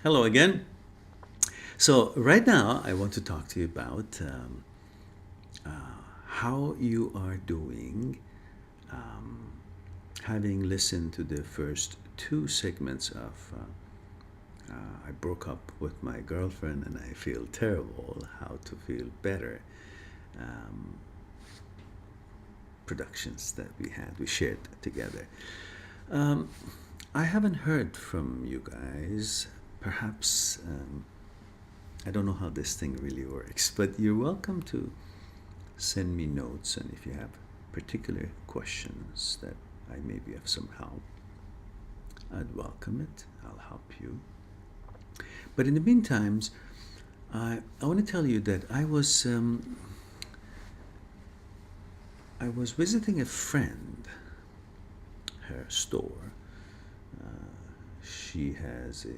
Hello again. So, right now, I want to talk to you about how you are doing, having listened to the first two segments of I broke up with my girlfriend and I feel terrible, how to feel better. Um, Productions that we shared together. Um, I haven't heard from you guys. Perhaps I don't know how this thing really works, but you're welcome to send me notes, and if you have particular questions that I may be of some help, I'd welcome it. I'll help you. But in the meantime, I want to tell you that I was visiting a friend, her store. She has a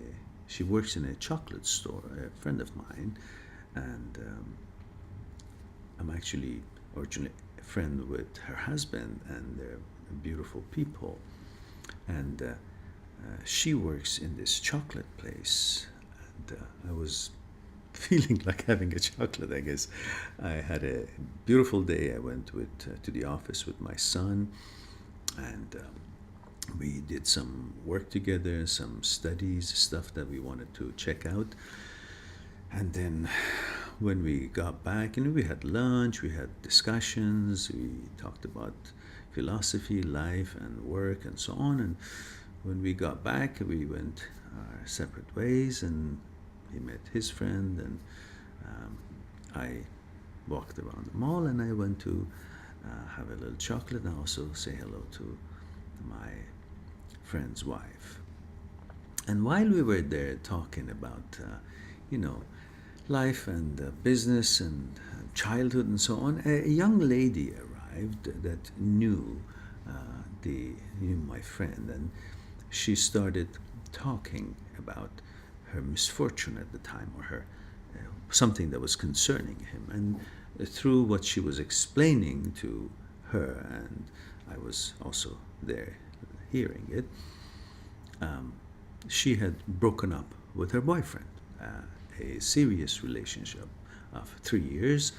she works in a chocolate store, a friend of mine, and I'm actually originally a friend with her husband, and they're beautiful people. And she works in this chocolate place, and I was feeling like having a chocolate. I guess I had a beautiful day. I went to the office with my son, and we did some work together, some studies, stuff that we wanted to check out. And then when we got back, we had lunch, we had discussions, we talked about philosophy, life, and work, and so on. And when we got back, we went our separate ways, and he met his friend, and I walked around the mall, and I went to have a little chocolate and also say hello to my friend's wife. And while we were there talking about, you know, life and business and childhood and so on, a young lady arrived that knew my friend, and she started talking about her misfortune at the time, or her something that was concerning him. And through what she was explaining to her, and I was also there hearing it, she had broken up with her boyfriend, a serious relationship of 3 years,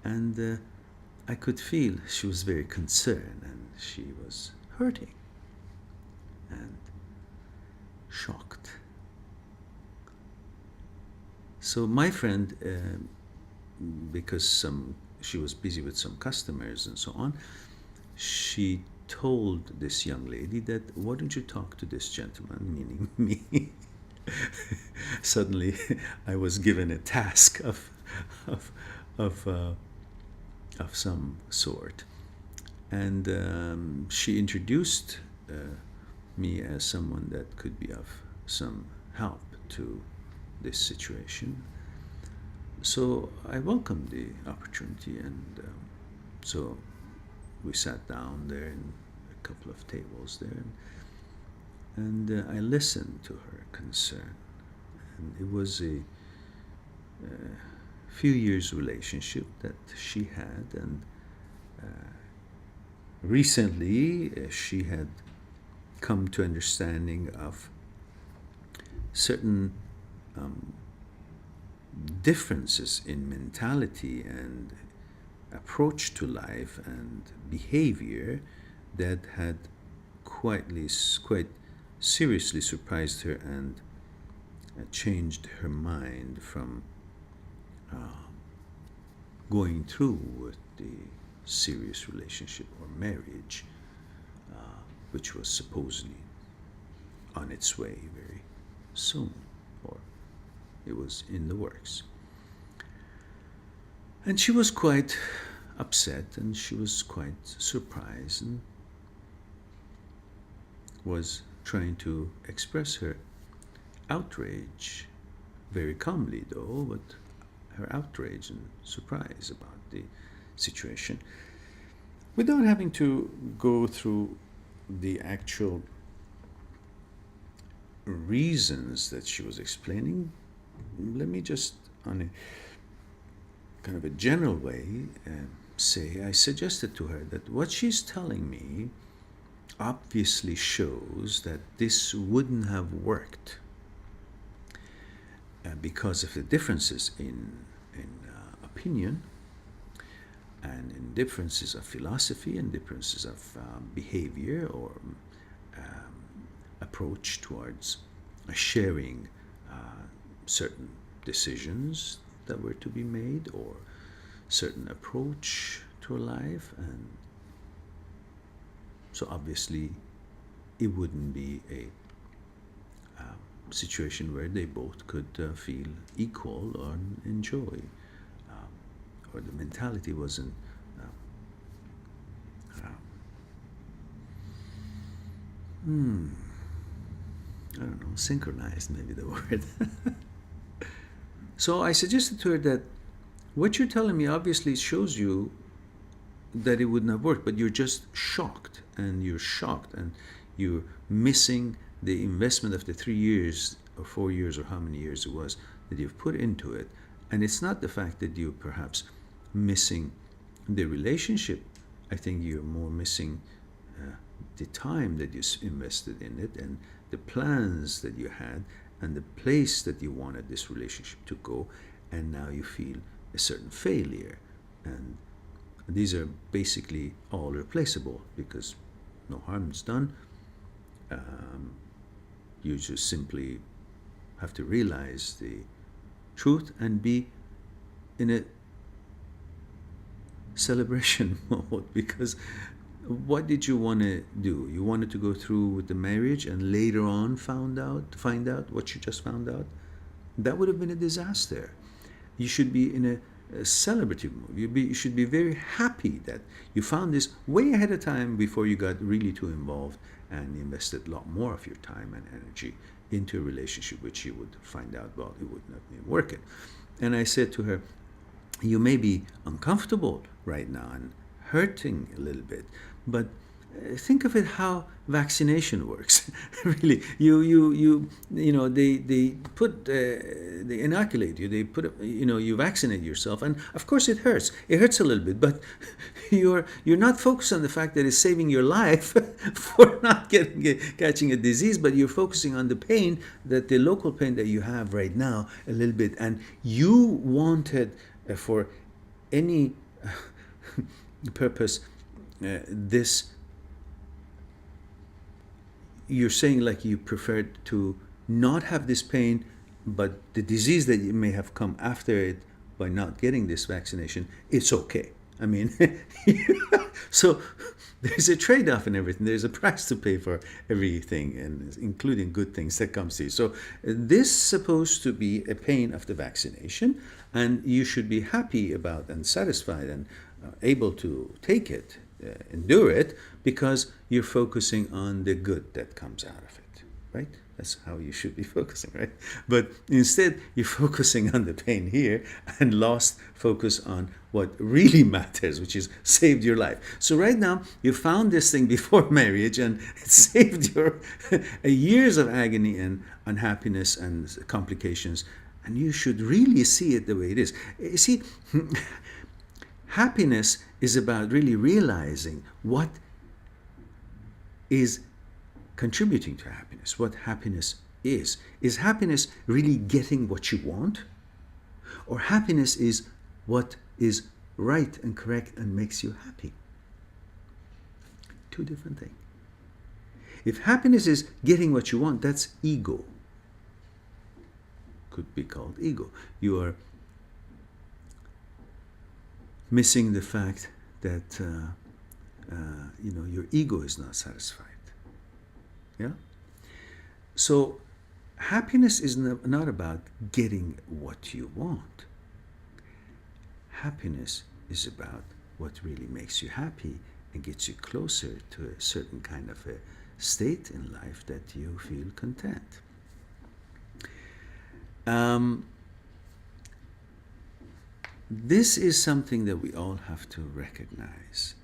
and I could feel she was very concerned, and she was hurting and shocked. So my friend, because she was busy with some customers and so on, she told this young lady that, why don't you talk to this gentleman, meaning me. Suddenly I was given a task of of uh, of some sort, and she introduced me as someone that could be of some help to this situation. So I welcomed the opportunity, and so we sat down there in a couple of tables there, and I listened to her concern. And it was a few years relationship that she had, and recently she had come to understanding of certain differences in mentality and approach to life and behavior that had quite seriously surprised her, and changed her mind from going through with the serious relationship or marriage, which was supposedly on its way very soon, or it was in the works. And she was quite upset, and she was quite surprised, and was trying to express her outrage, very calmly though, but her outrage and surprise about the situation, without having to go through the actual reasons that she was explaining. Let me just, on a kind of a general way, say I suggested to her that what she's telling me obviously shows that this wouldn't have worked because of the differences in opinion, and in differences of philosophy, and differences of behavior or approach towards sharing certain decisions that were to be made, or certain approach to life. And so obviously it wouldn't be a situation where they both could feel equal or enjoy, or the mentality wasn't I don't know, synchronized, maybe the word. So I suggested to her that what you're telling me obviously shows you that it would not work, but you're just shocked, and you're missing the investment of the 3 years or 4 years or how many years it was that you've put into it. And it's not the fact that you're perhaps missing the relationship. I think you're more missing the time that you invested in it, and the plans that you had, and the place that you wanted this relationship to go. And now you feel a certain failure, and these are basically all replaceable, because no harm is done. You just simply have to realize the truth and be in a celebration mode, because what did you want to do? You wanted to go through with the marriage and later on find out what you just found out? That would have been a disaster. You should be in a celebrative mood. You should be very happy that you found this way ahead of time, before you got really too involved and invested a lot more of your time and energy into a relationship which you would find out, well, it would not be working. And I said to her, you may be uncomfortable right now and hurting a little bit, but think of it how vaccination works. Really, you know, they put they inoculate you, they put, you vaccinate yourself, and of course it hurts a little bit, but you're not focused on the fact that it's saving your life for not catching a disease, but you're focusing on the pain, that the local pain that you have right now a little bit. And you wanted for any purpose this, you're saying like you preferred to not have this pain, but the disease that you may have come after it by not getting this vaccination, it's okay. I mean, so there's a trade-off in everything. There's a price to pay for everything, and including good things that comes to you. So this is supposed to be a pain of the vaccination, and you should be happy about and satisfied and able to take it, endure it, because you're focusing on the good that comes out of it, right? That's how you should be focusing, right? But instead, you're focusing on the pain here and lost focus on what really matters, which is saved your life. So right now, you found this thing before marriage, and it saved your years of agony and unhappiness and complications. And you should really see it the way it is. You see, happiness is about really realizing what is contributing to happiness, what happiness is. Is happiness really getting what you want? Or happiness is what is right and correct and makes you happy? Two different things. If happiness is getting what you want, that's ego. Could be called ego. You are missing the fact that your ego is not satisfied. Yeah. So happiness is not about getting what you want. Happiness is about what really makes you happy and gets you closer to a certain kind of a state in life that you feel content. This is something that we all have to recognize.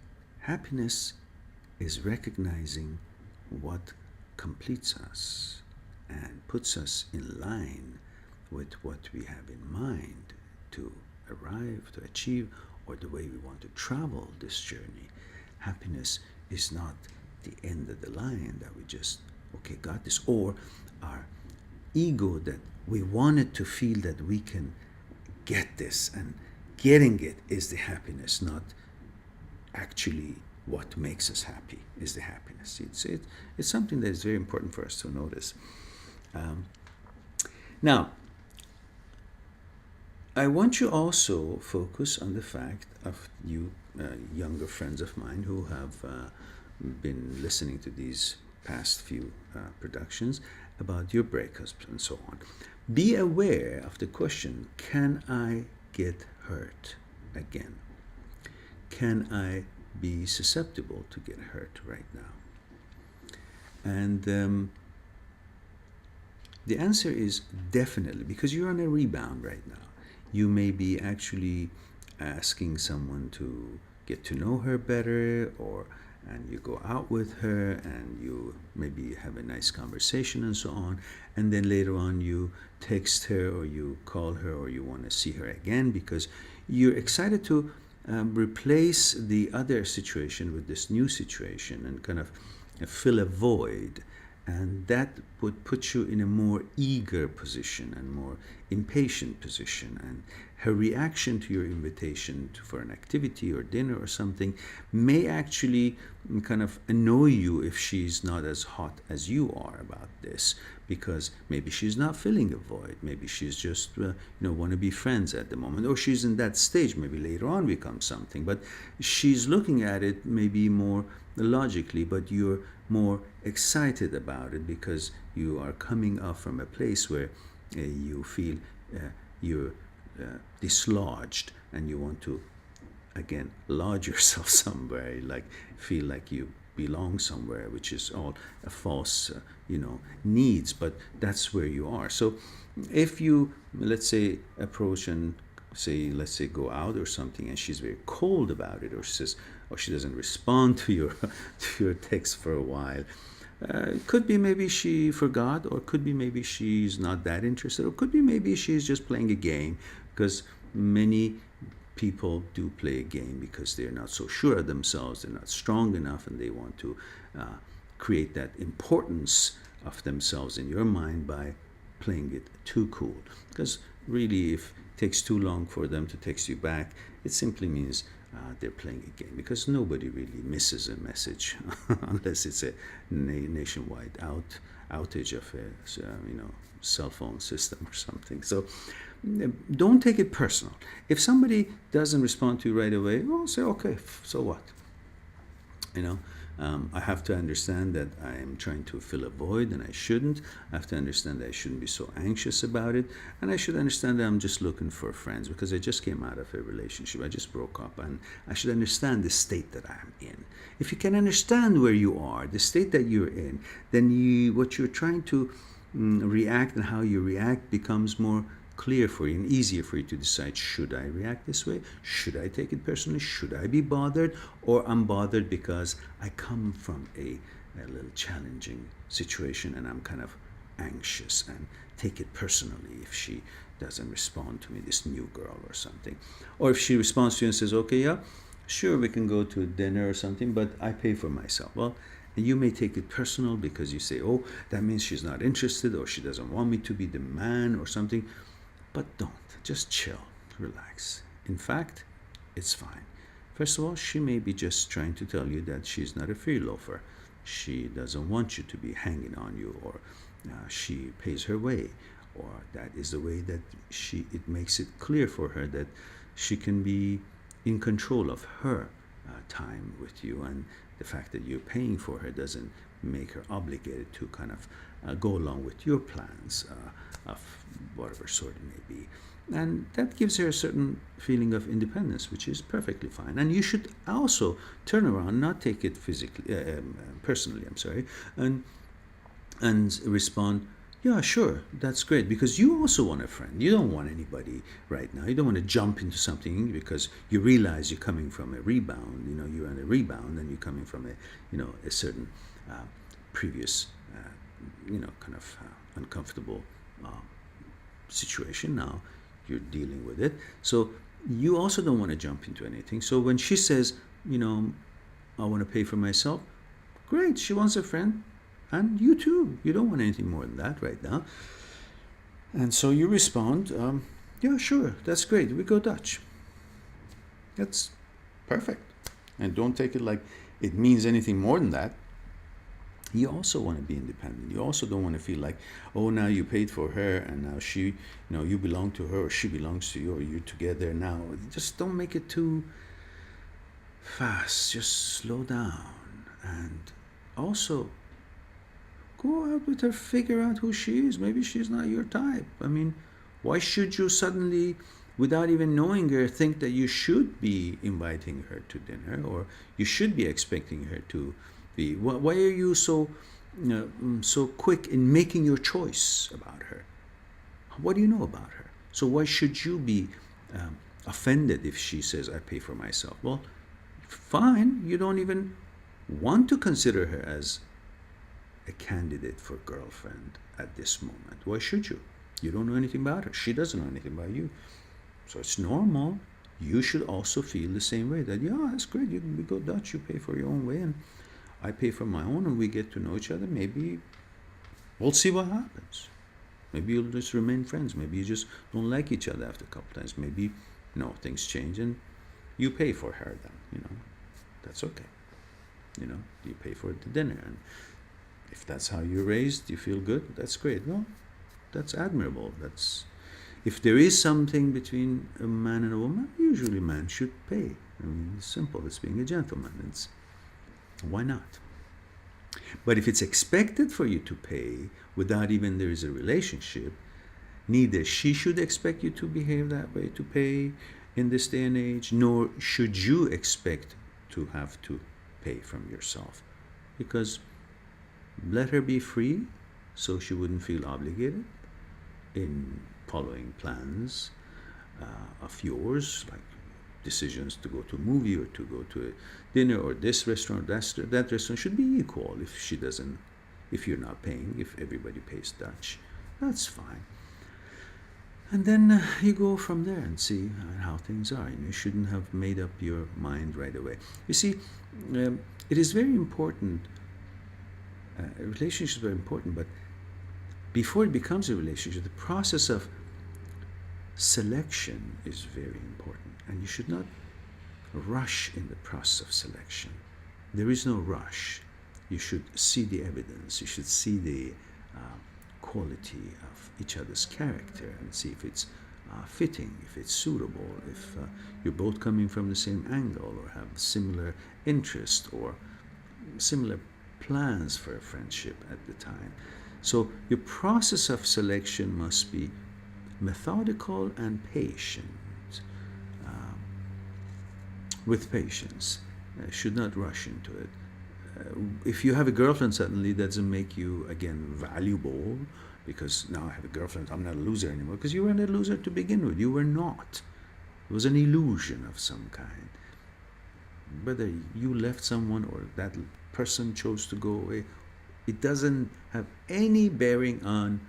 Happiness is recognizing what completes us and puts us in line with what we have in mind to arrive, to achieve, or the way we want to travel this journey. Happiness is not the end of the line that we just, okay, got this, or our ego that We wanted to feel that we can get this, and getting it is the happiness, not actually what makes us happy is the happiness. It's something that is very important for us to notice. Now, I want you also focus on the fact of you younger friends of mine who have been listening to these past few productions about your breakups and so on. Be aware of the question, can I get hurt again? Can I be susceptible to get hurt right now? And the answer is definitely, because you're on a rebound right now. You may be actually asking someone to get to know her better, or and you go out with her and you maybe have a nice conversation and so on, and then later on you text her or you call her or you want to see her again because you're excited to replace the other situation with this new situation and kind of fill a void. And that would put you in a more eager position and more impatient position. And her reaction to your invitation for an activity or dinner or something may actually kind of annoy you if she's not as hot as you are about this, because maybe she's not filling a void. Maybe she's just want to be friends at the moment, or she's in that stage. Maybe later on becomes something, but she's looking at it maybe more logically, but you're more excited about it because you are coming off from a place where you feel you're dislodged and you want to again lodge yourself somewhere, like feel like you belong somewhere, which is all a false needs, but that's where you are. So if you, let's say, approach and say, let's say, go out or something, and she's very cold about it, or says, or she doesn't respond to your to your text for a while, it could be maybe she forgot, or could be maybe she's not that interested, or could be maybe she's just playing a game, because many people do play a game because they're not so sure of themselves, they're not strong enough, and they want to create that importance of themselves in your mind by playing it too cool. Because really, if it takes too long for them to text you back, it simply means they're playing a game, because nobody really misses a message unless it's a nationwide outage of a cell phone system or something. So don't take it personal. If somebody doesn't respond to you right away, well, say, okay, so what? I have to understand that I am trying to fill a void and I shouldn't. I have to understand that I shouldn't be so anxious about it. And I should understand that I'm just looking for friends because I just came out of a relationship. I just broke up, and I should understand the state that I'm in. If you can understand where you are, the state that you're in, then what you're trying to react and how you react becomes more clear for you and easier for you to decide, should I react this way? Should I take it personally? Should I be bothered? Or I'm bothered because I come from a little challenging situation and I'm kind of anxious and take it personally if she doesn't respond to me, this new girl or something. Or if she responds to you and says, okay, yeah, sure, we can go to dinner or something, but I pay for myself. Well, and you may take it personal because you say, oh, that means she's not interested, or she doesn't want me to be the man or something. But don't. Just chill. Relax. In fact, it's fine. First of all, she may be just trying to tell you that she's not a free loafer. She doesn't want you to be hanging on you, or she pays her way, or that is the way that it makes it clear for her that she can be in control of her time with you, and the fact that you're paying for her doesn't make her obligated to kind of go along with your plans of whatever sort it may be. And that gives her a certain feeling of independence, which is perfectly fine. And you should also turn around, not take it personally, and respond, yeah, sure, that's great, because you also want a friend. You don't want anybody right now. You don't want to jump into something because you realize you're coming from a rebound. You're on a rebound and you're coming from a certain previous kind of uncomfortable situation. Now you're dealing with it, so you also don't want to jump into anything. So when she says, I want to pay for myself, great, she wants a friend, and you too. You don't want anything more than that right now. And so you respond, yeah, sure, that's great. We go Dutch. That's perfect. And don't take it like it means anything more than that. You also want to be independent. You also don't want to feel like, oh, now you paid for her and now she, you belong to her or she belongs to you or you're together now. Just don't make it too fast. Just slow down. And also, go out with her, figure out who she is. Maybe she's not your type. I mean, why should you suddenly, without even knowing her, think that you should be inviting her to dinner or you should be expecting her to be? Why are you so quick in making your choice about her? What do you know about her? So why should you be offended if she says, I pay for myself? Well, fine. You don't even want to consider her as a candidate for girlfriend at this moment. Why should you? You don't know anything about her. She doesn't know anything about you. So it's normal. You should also feel the same way that, yeah, that's great. We go Dutch, you pay for your own way, and I pay for my own, and we get to know each other. Maybe we'll see what happens. Maybe you'll just remain friends. Maybe you just don't like each other after a couple times. Maybe, no, things change and you pay for her then, that's okay. You pay for the dinner. And if that's how you're raised, you feel good, that's great. Well, that's admirable. If there is something between a man and a woman, usually a man should pay. I mean, it's simple. It's being a gentleman. Why not? But if it's expected for you to pay without even there is a relationship, neither she should expect you to behave that way, to pay in this day and age, nor should you expect to have to pay from yourself. Because let her be free so she wouldn't feel obligated in following plans of yours, like decisions to go to a movie or to go to a dinner or this restaurant, that restaurant should be equal. If you're not paying, if everybody pays Dutch, that's fine. And then you go from there and see how things are. You shouldn't have made up your mind right away. You see, it is very important. Relationships are important, but before it becomes a relationship, the process of selection is very important. And you should not rush in the process of selection. There is no rush. You should see the evidence. You should see the quality of each other's character and see if it's fitting, if it's suitable, if you're both coming from the same angle or have similar interest or similar plans for a friendship at the time. So your process of selection must be methodical and patient. With patience. Should not rush into it. If you have a girlfriend suddenly, that doesn't make you, again, valuable, because now I have a girlfriend, I'm not a loser anymore, because you weren't a loser to begin with. You were not. It was an illusion of some kind. Whether you left someone or that person chose to go away, it doesn't have any bearing on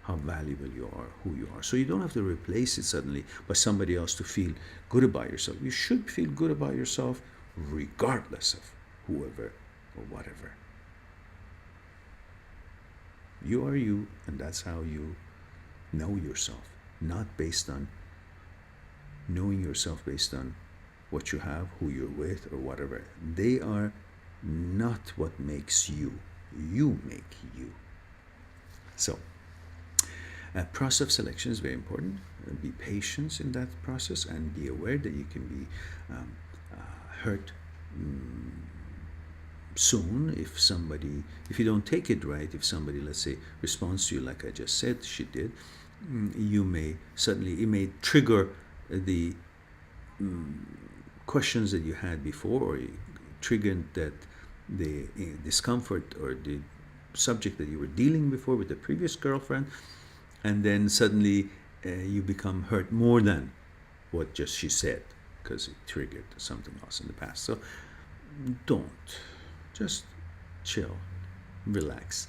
how valuable you are, who you are. So you don't have to replace it suddenly by somebody else to feel good about yourself. You should feel good about yourself regardless of whoever or whatever. You are you, and that's how you know yourself, not based on knowing yourself based on what you have, who you're with, or whatever. They are not what makes you. You make you. So, process of selection is very important. Be patient in that process and be aware that you can be hurt soon if you don't take it right. If somebody, let's say, responds to you like I just said she did, it may trigger the questions that you had before, or trigger that the discomfort or the subject that you were dealing before with the previous girlfriend, and then suddenly you become hurt more than what just she said because it triggered something else in the past. So just chill, relax.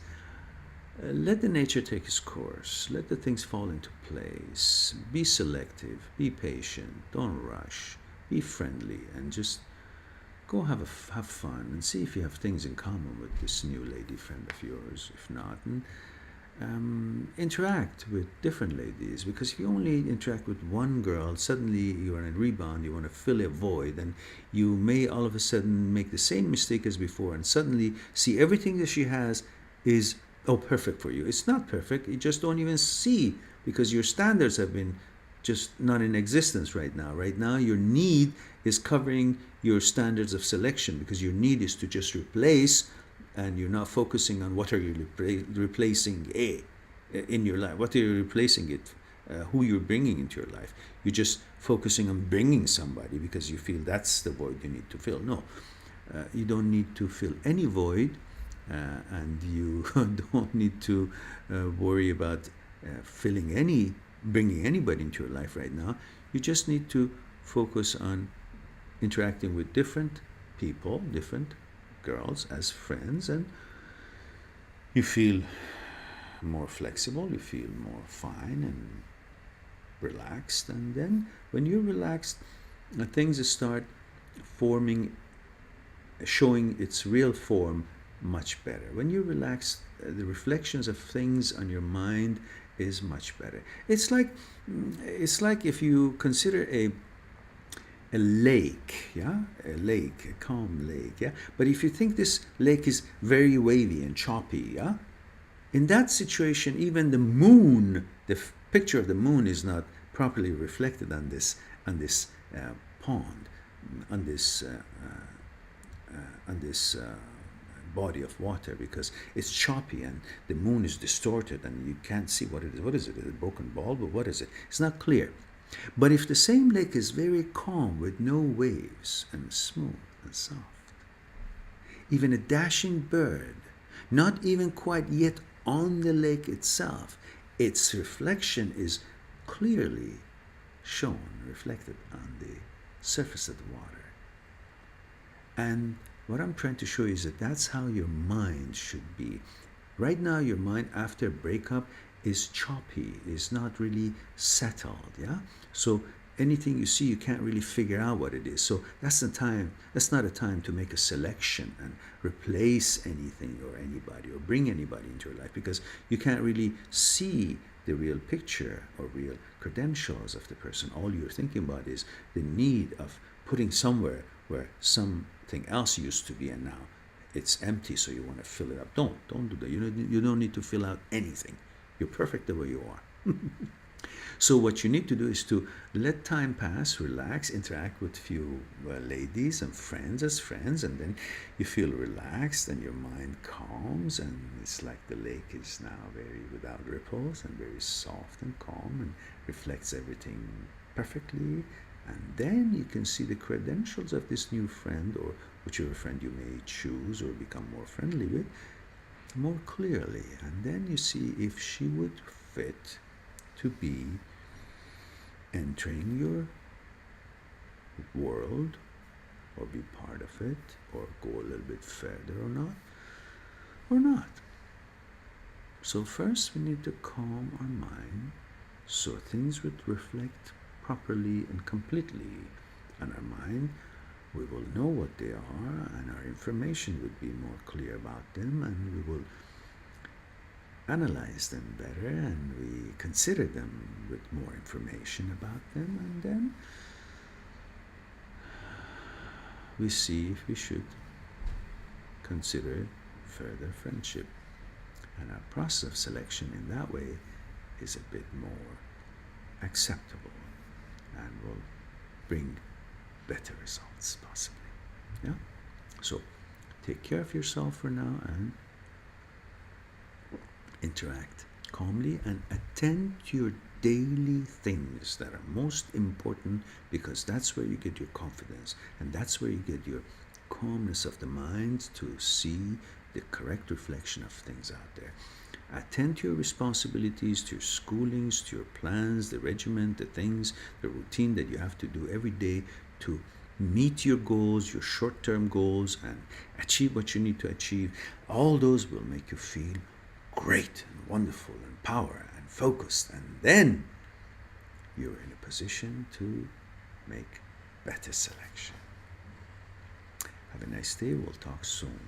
Let the nature take its course. Let the things fall into place. Be selective. Be patient. Don't rush. Be friendly, and just go have fun and see if you have things in common with this new lady friend of yours. If not, interact with different ladies, because if you only interact with one girl, suddenly you're in a rebound, you want to fill a void, and you may all of a sudden make the same mistake as before and suddenly see everything that she has is perfect for you. It's not perfect, you just don't even see, because your standards have been just not in existence right now. Right now your need is covering your standards of selection, because your need is to just replace, and you're not focusing on what are you replacing in your life, what are you replacing it, who you're bringing into your life. You're just focusing on bringing somebody because you feel that's the void you need to fill. No, you don't need to fill any void, and you don't need to worry about bringing anybody into your life right now. You just need to focus on interacting with different people, different girls as friends, and you feel more flexible, you feel more fine and relaxed. And then when you're relaxed, things start showing its real form much better. When you're relaxed, the reflections of things on your mind is much better. It's like if you consider a lake, yeah, a calm lake, yeah. But if you think this lake is very wavy and choppy, yeah, in that situation, even the moon, the picture of the moon is not properly reflected on this pond, on this body of water, because it's choppy and the moon is distorted and you can't see what it is. What is it? Is it a broken bulb, or what is it? It's not clear. But if the same lake is very calm with no waves and smooth and soft, even a dashing bird, not even quite yet on the lake itself, its reflection is clearly shown, reflected on the surface of the water. And what I'm trying to show you is that that's how your mind should be. Right now, your mind after a breakup is choppy, is not really settled, yeah? So anything you see, you can't really figure out what it is. So that's not a time to make a selection and replace anything or anybody or bring anybody into your life, because you can't really see the real picture or real credentials of the person. All you're thinking about is the need of putting somewhere where something else used to be, and now it's empty, so you want to fill it up. Don't do that. You don't need to fill out anything. You're perfect the way you are. So what you need to do is to let time pass, relax, interact with few ladies and friends as friends, and then you feel relaxed and your mind calms, and it's like the lake is now very without ripples and very soft and calm and reflects everything perfectly. And then you can see the credentials of this new friend, or whichever friend you may choose or become more friendly with, more clearly. And then you see if she would fit to be entering your world, or be part of it, or go a little bit further or not. So first we need to calm our mind so things would reflect properly and completely on our mind. We will know what they are, and our information would be more clear about them, and we will analyze them better, and we consider them with more information about them, and then we see if we should consider further friendship. And our process of selection in that way is a bit more acceptable and will bring better results, possibly. Yeah? So take care of yourself for now and interact calmly and attend to your daily things that are most important, because that's where you get your confidence, and that's where you get your calmness of the mind to see the correct reflection of things out there. Attend to your responsibilities, to your schoolings, to your plans, the regiment, the things, the routine that you have to do every day to meet your goals, your short-term goals, and achieve what you need to achieve. All those will make you feel great and wonderful and power and focused, and then you're in a position to make better selection. Have a nice day. We'll talk soon.